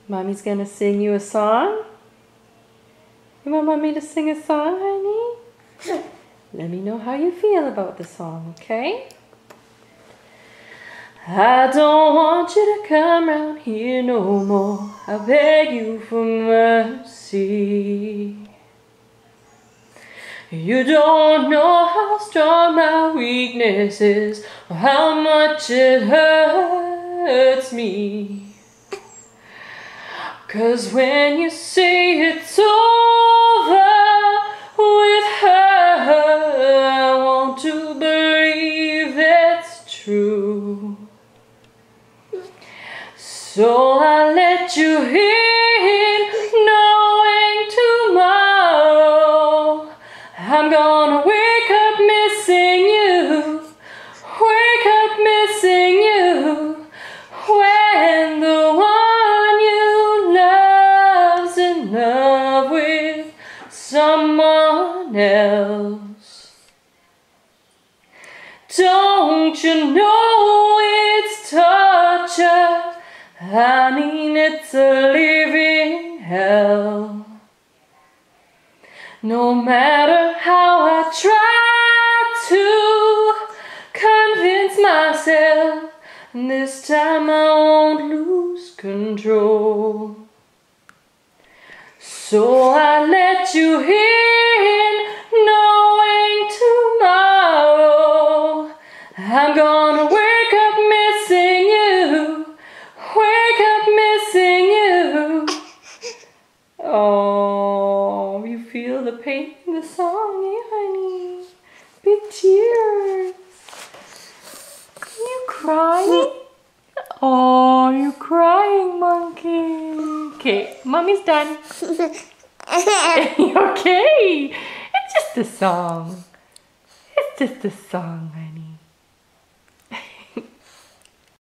Mommy's gonna sing you a song. You want Mommy to sing a song, honey? Let me know how you feel about the song, okay? I don't want you to come round here no more. I beg you for mercy. You don't know how strong my weakness is, or how much it hurts me. 'Cause when you say it's over with her, I want to believe it's true. So I let you in, knowing tomorrow I'm gonna wake up missing you, wake up missing you, when the one you love's in love with someone else. Don't you know it's torture? I mean, it's a living hell. No matter how I try to convince myself, this time I won't lose control. So I let you in, knowing tomorrow I'm gonna wake up missing you, wake up missing you. Oh, you feel the pain in the song, eh, honey? Big tears. You crying? Oh, you crying, monkey. Okay, Mommy's done. You okay? It's just a song. It's just a song,